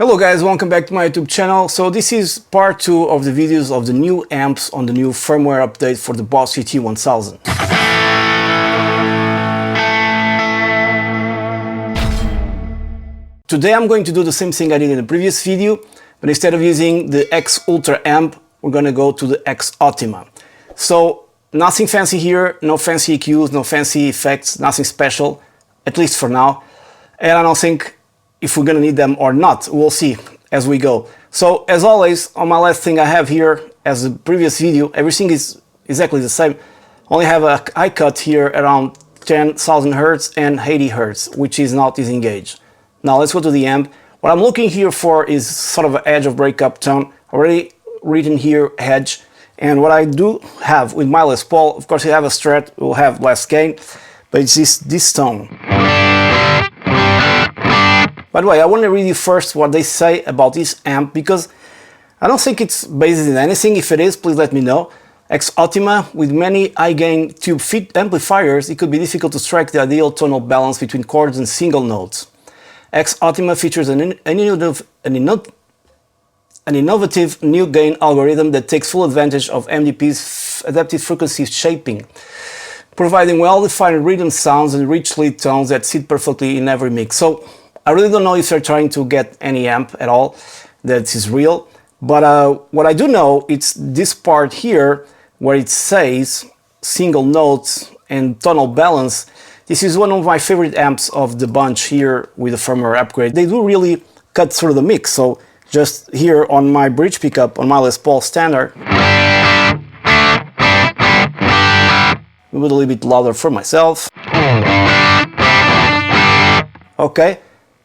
Hello guys, welcome back to my YouTube channel. So this is part 2 of the videos of the new amps on the new firmware update for the Boss GT-1000. Today I'm going to do the same thing I did in the previous video, but instead of using the X Ultra amp, we're going to go to the X-Optima. So nothing fancy here, no fancy EQs, no fancy effects, nothing special, at least for now. And I don't think if we're gonna need them or not, we'll see as we go. So as always, on my last thing I have here, as the previous video, everything is exactly the same. Only have a high cut here around 10,000 Hz and 80 Hz, which is not disengaged. Now let's go to the amp. What I'm looking here for is sort of an edge of breakup tone. Already written here, edge. And what I do have with my Les Paul, of course you have a Strat, will have less gain, but it's this tone. By the way, I want to read you first what they say about this amp, because I don't think it's based in anything. If it is, please let me know. X-Optima, with many high-gain tube fit amplifiers, it could be difficult to strike the ideal tonal balance between chords and single notes. X-Optima features an innovative new gain algorithm that takes full advantage of MDP's adaptive frequency shaping, providing well-defined rhythm sounds and rich lead tones that sit perfectly in every mix. So I really don't know if they're trying to get any amp at all that is real, but what I do know, it's this part here where it says single notes and tonal balance. This is one of my favorite amps of the bunch here with the firmware upgrade. They do really cut through the mix. So just here on my bridge pickup on my Les Paul standard, maybe a little bit louder for myself. Okay.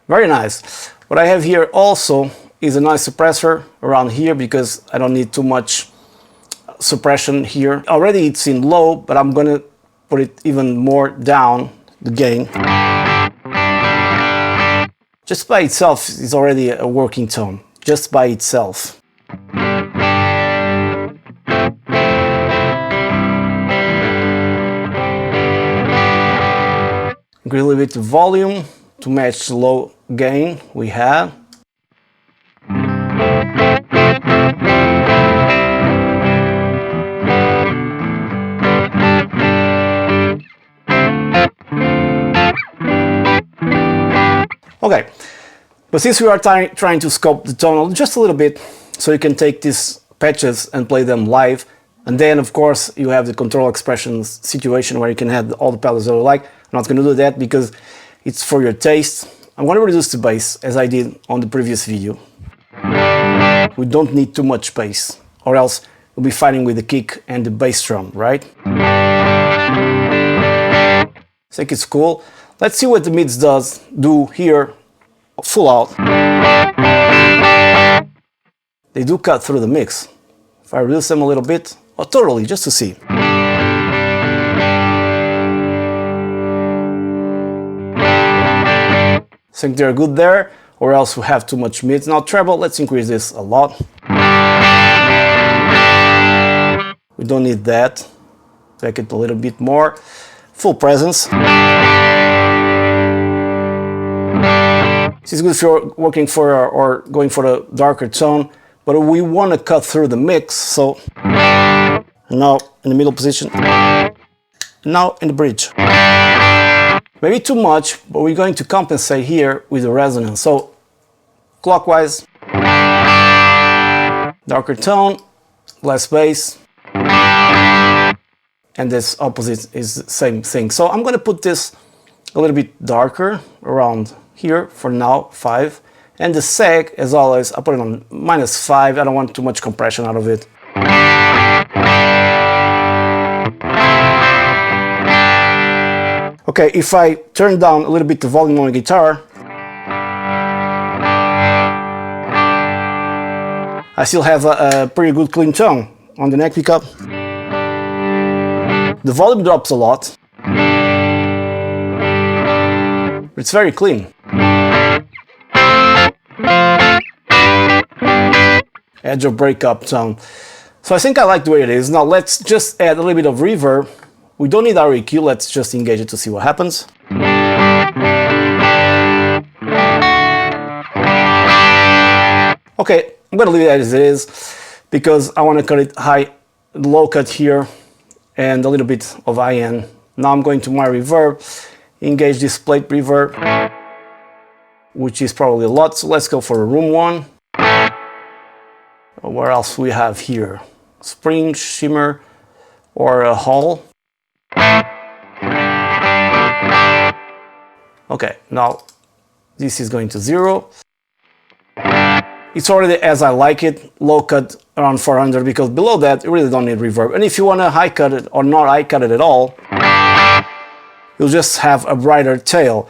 Very nice. What I have here also is a noise suppressor around here, because I don't need too much suppression here. Already it's in low, but I'm gonna put it even more down, the gain. Just by itself is already a working tone, just by itself. Increase a little bit the volume to match the low gain we have. Okay, but since we are trying to scope the tonal just a little bit, so you can take these patches and play them live, and then of course you have the control expressions situation where you can add all the pedals that you like. I'm not going to do that because it's for your taste. I'm going to reduce the bass as I did on the previous video. We don't need too much bass, or else we'll be fighting with the kick and the bass drum, right? I think it's cool. Let's see what the mids do here, full out. They do cut through the mix. If I reduce them a little bit, or totally, just to see. I think they're good there, or else we have too much mids. Now treble, let's increase this a lot. We don't need that. Take it a little bit more. Full presence. This is good if you're working for or going for a darker tone, but we want to cut through the mix. So now in the middle position, now in the bridge. Maybe too much, but we're going to compensate here with the resonance. So clockwise, darker tone, less bass, and this opposite is the same thing. So I'm going to put this a little bit darker around here for now, 5. And the sag, as always, I put it on -5. I don't want too much compression out of it. Okay, if I turn down a little bit the volume on the guitar, I still have a pretty good clean tone on the neck pickup. The volume drops a lot, but it's very clean. Edge of breakup tone. So I think I like the way it is. Now let's just add a little bit of reverb. We don't need our EQ, let's just engage it to see what happens. Okay, I'm gonna leave it as it is because I want to cut it high, low cut here, and a little bit of high end. Now I'm going to my reverb, engage this plate reverb, which is probably a lot. So let's go for a room 1. Where else we have here? Spring, shimmer, or a hall. Okay, now this is going to 0. It's already as I like it, low cut around 400, because below that you really don't need reverb. And if you want to high cut it or not high cut it at all, you'll just have a brighter tail.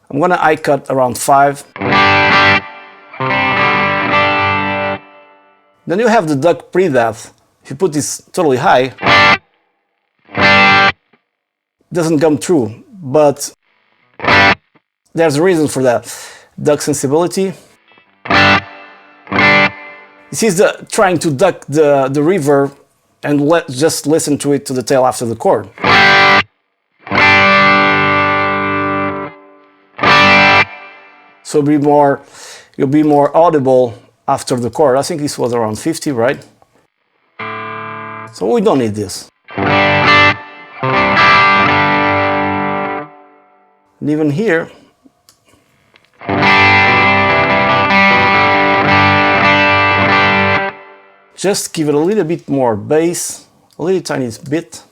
I'm gonna high cut around 5. Then you have the duck pre-depth. If you put this totally high, it doesn't come through, but there's a reason for that. Duck sensibility. This is trying to duck the reverb and just listen to it to the tail after the chord. So you'll be more audible after the chord. I think this was around 50, right? So we don't need this. And even here, just give it a little bit more bass, a little tiny bit.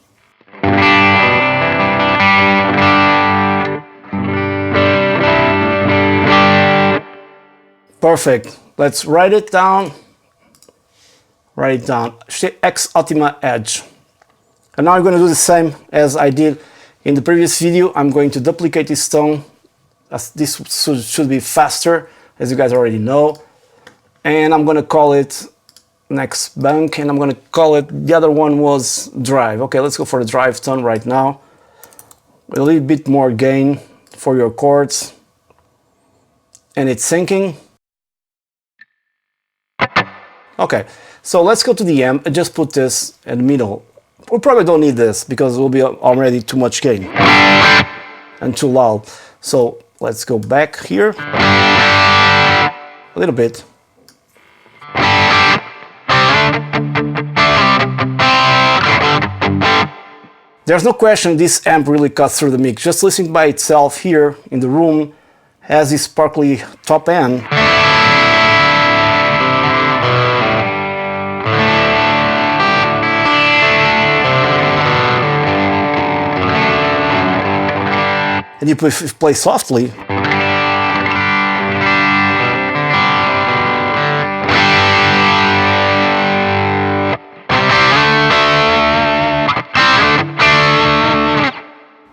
Perfect. Let's write it down. Write it down. X-Optima Edge. And now I'm going to do the same as I did in the previous video. I'm going to duplicate this tone. This should be faster, as you guys already know. And I'm going to call it Next Bank, and I'm going to call it, the other one was Drive. Okay, let's go for the Drive tone right now. A little bit more gain for your chords. And it's syncing. Okay, so let's go to the amp and just put this in the middle. We probably don't need this because it will be already too much gain and too loud. So let's go back here a little bit. There's no question this amp really cuts through the mix. Just listening by itself here in the room has this sparkly top end. And if you play softly,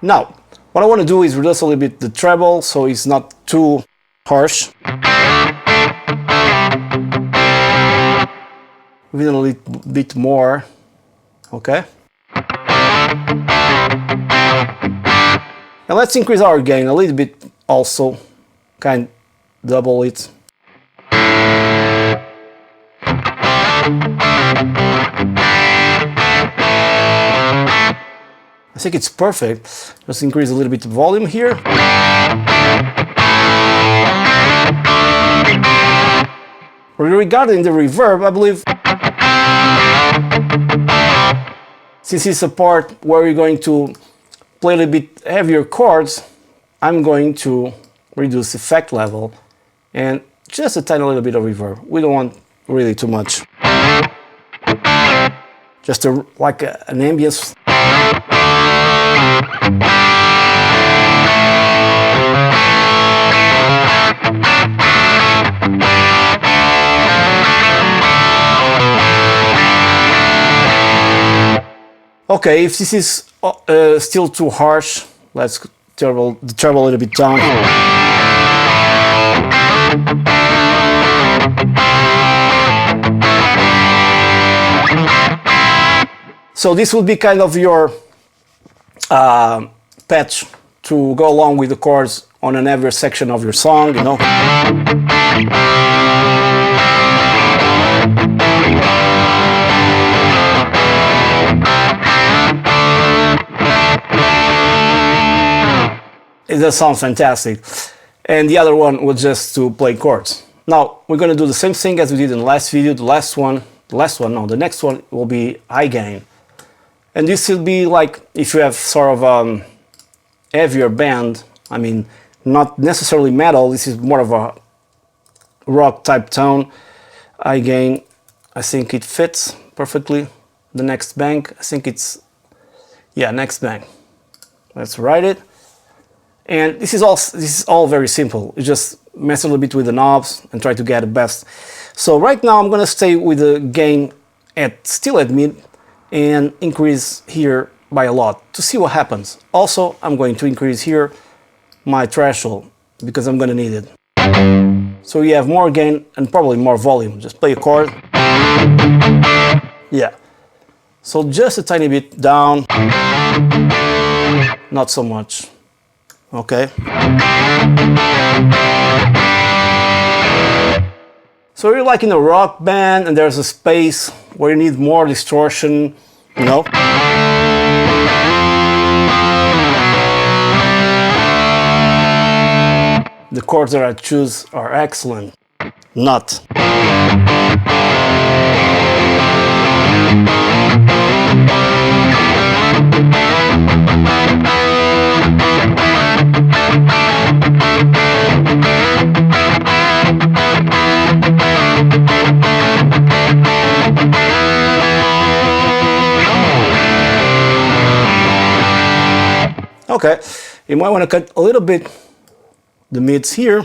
now, what I want to do is reduce a little bit the treble so it's not too harsh. Even a little bit more, okay? And let's increase our gain a little bit also, kind of double it. I think it's perfect. Let's increase a little bit of volume here. Regarding the reverb, I believe since it's a part where we're going to play a little bit heavier chords, I'm going to reduce effect level and just a tiny little bit of reverb. We don't want really too much. Just like an ambience. Okay, if this is still too harsh, let's turbo the treble a little bit down. So this would be kind of your patch to go along with the chords on an heavier section of your song, you know. It does sound fantastic. And the other one was just to play chords. Now we're going to do the same thing as we did in the last video. The next one will be high gain. And this will be like if you have sort of heavier band, I mean, not necessarily metal, this is more of a rock type tone. High gain, I think it fits perfectly. The next bank, I think it's, yeah, next bank. Let's write it. And this is all very simple. You just mess a little bit with the knobs and try to get the best. So right now I'm gonna stay with the gain still at mid and increase here by a lot to see what happens. Also, I'm going to increase here my threshold because I'm gonna need it. So you have more gain and probably more volume. Just play a chord. Yeah. So just a tiny bit down. Not so much. Okay. So you're like in a rock band and there's a space where you need more distortion, you know? The chords that I choose are excellent. Not. Okay, you might want to cut a little bit the mids here.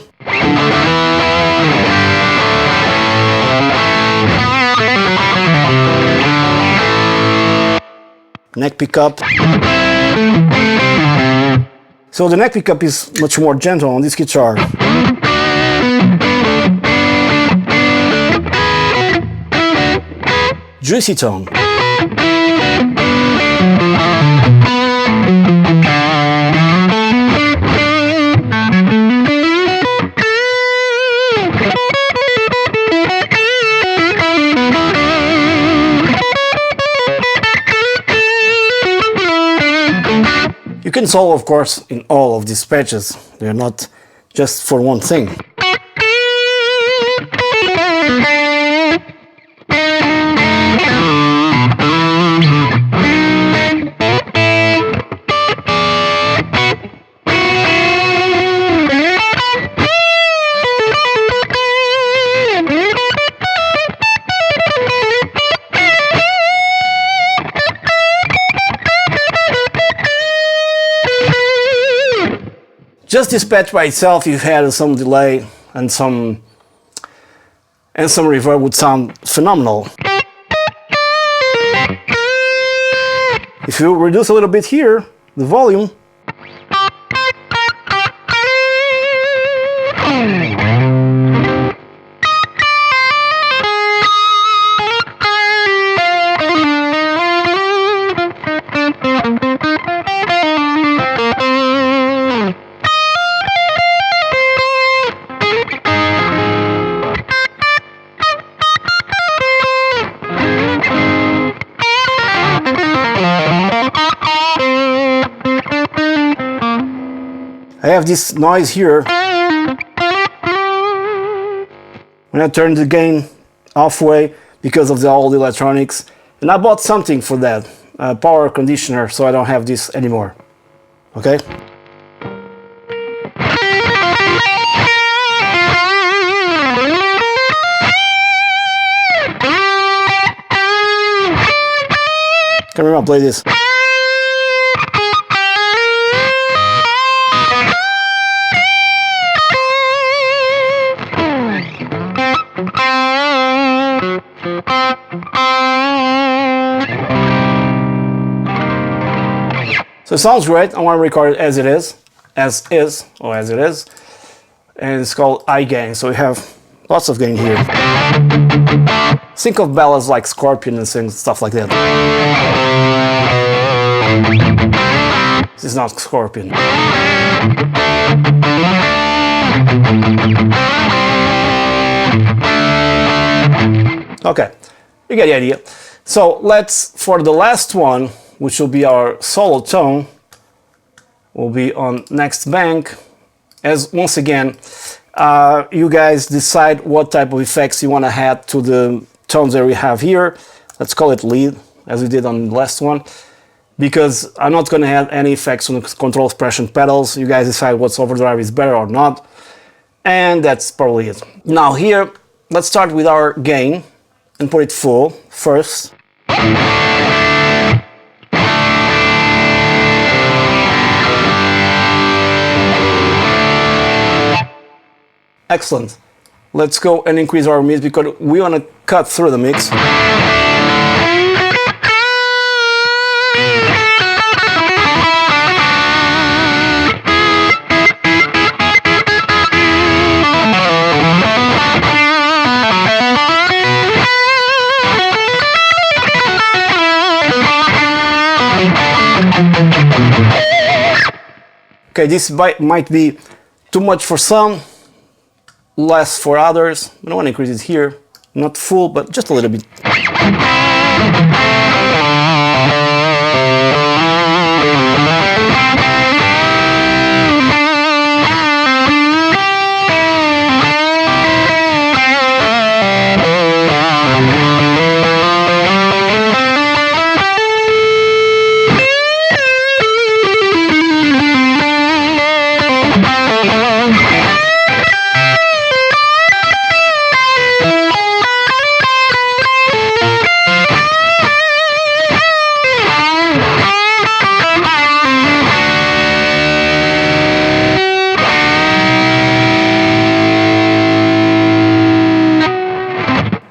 Neck pickup. So the neck pickup is much more gentle on this guitar. Juicy tone. You can solve, of course, in all of these patches. They're not just for one thing. Just this patch by itself, if you had some delay and some reverb, would sound phenomenal. If you reduce a little bit here, the volume, I have this noise here. When I turn the gain halfway because of all the electronics, and I bought something for that, a power conditioner, so I don't have this anymore. Okay? Can remember, play this. So it sounds great. I want to record it as it is, and it's called high gain. So we have lots of gain here. Think of ballads like Scorpion and stuff like that. This is not Scorpion. Okay, you get the idea. So for the last one, which will be our solo tone, will be on next bank. As once again, You guys decide what type of effects you want to add to the tones that we have here. Let's call it lead, as we did on the last one, because I'm not going to add any effects on the control expression pedals. You guys decide what's overdrive is better or not, and that's probably it. Now here, let's start with our gain and put it full first. Excellent. Let's go and increase our mix because we want to cut through the mix. Okay, this might be too much for some, less for others. I don't want to increase it here, not full, but just a little bit.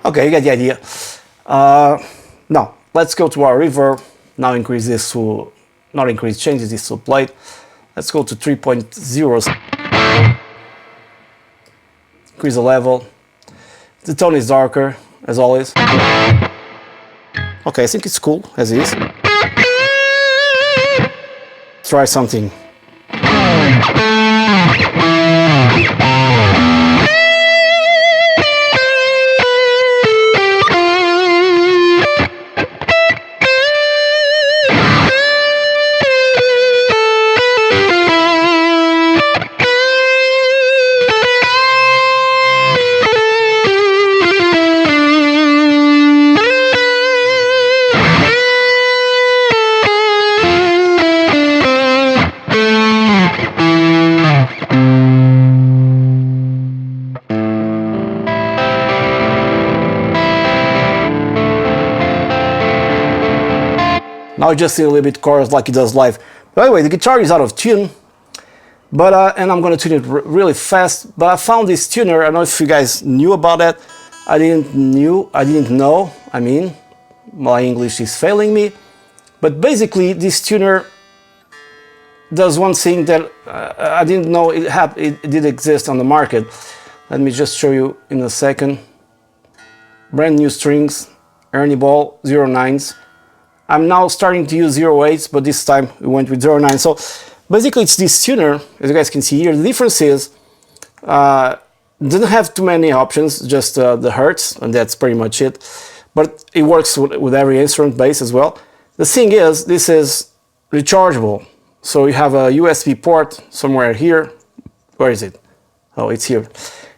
Okay, you get the idea. Now, let's go to our reverb. Now increase this to, not increase, change this to plate. Let's go to 3.0. Increase the level. The tone is darker, as always. Okay, I think it's cool, as is. Try something. Now just see a little bit chorus like he does live. By the way, the guitar is out of tune, but and I'm gonna tune it really fast. But I found this tuner. I don't know if you guys knew about that. I didn't know. I mean, my English is failing me. But basically, this tuner does one thing that I didn't know it did exist on the market. Let me just show you in a second. Brand new strings, Ernie Ball 09s. I'm now starting to use 08s, but this time we went with 09. So basically it's this tuner, as you guys can see here. The difference is, doesn't have too many options, just the hertz, and that's pretty much it. But it works with every instrument, bass as well. The thing is, this is rechargeable. So you have a USB port somewhere here. Where is it? Oh, it's here.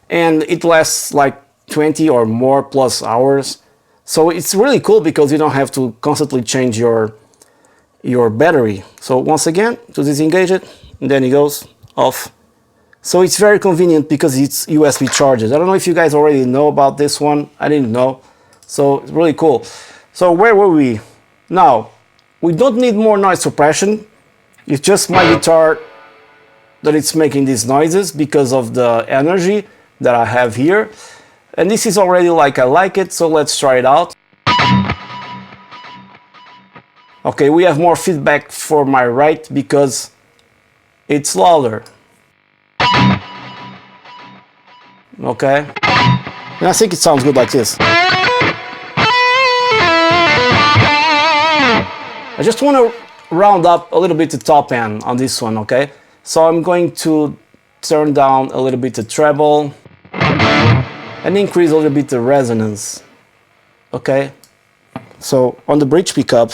And it lasts like 20 or more plus hours. So it's really cool because you don't have to constantly change your battery. So once again, to disengage it, and then it goes off. So it's very convenient because it's USB charges. I don't know if you guys already know about this one. I didn't know. So it's really cool. So where were we? Now, we don't need more noise suppression. It's just my guitar that it's making these noises because of the energy that I have here. And this is already like I like it, so let's try it out. Okay, we have more feedback for my right because it's louder. Okay, and I think it sounds good like this. I just want to round up a little bit the top end on this one, okay? So I'm going to turn down a little bit the treble and increase a little bit the resonance, okay? So on the bridge pickup,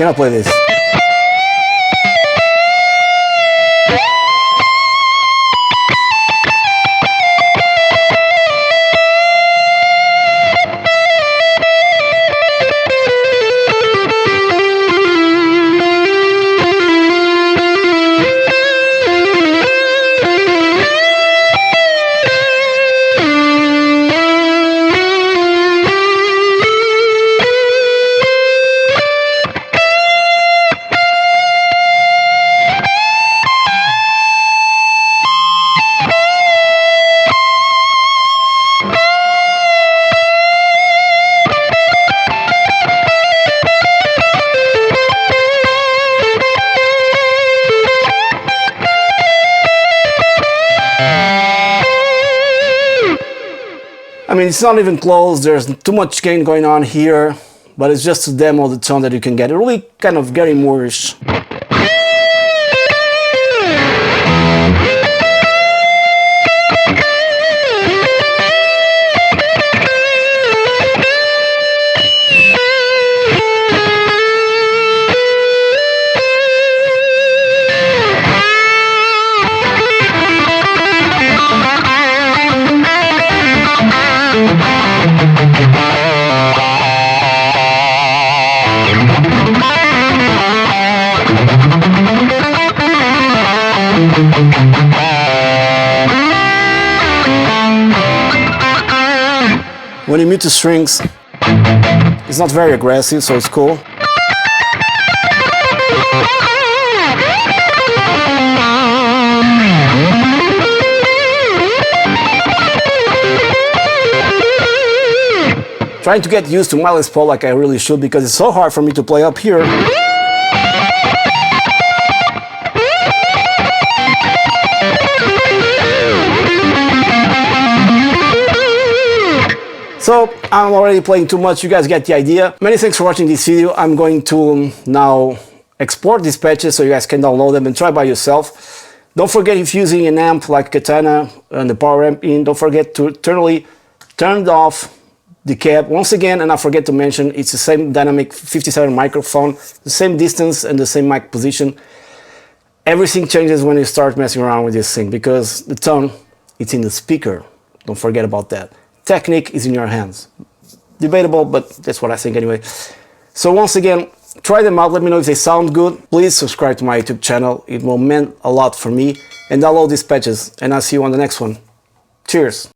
cannot play this. I mean, it's not even close, there's too much gain going on here, but it's just to demo the tone that you can get. It really kind of Gary Moore-ish. When you mute the strings, it's not very aggressive, so it's cool. Trying to get used to my Les Paul like I really should, because it's so hard for me to play up here. So I'm already playing too much, you guys get the idea. Many thanks for watching this video. I'm going to now export these patches so you guys can download them and try by yourself. Don't forget, if using an amp like Katana and the power amp in, don't forget to turn off the cab once again, and I forget to mention it's the same dynamic 57 microphone, the same distance and the same mic position. Everything changes when you start messing around with this thing, because the tone, it's in the speaker. Don't forget about that. Technique is in your hands. Debatable, but that's what I think anyway. So once again, try them out, let me know if they sound good. Please subscribe to my YouTube channel, it will mean a lot for me. And download these patches, and I'll see you on the next one. Cheers!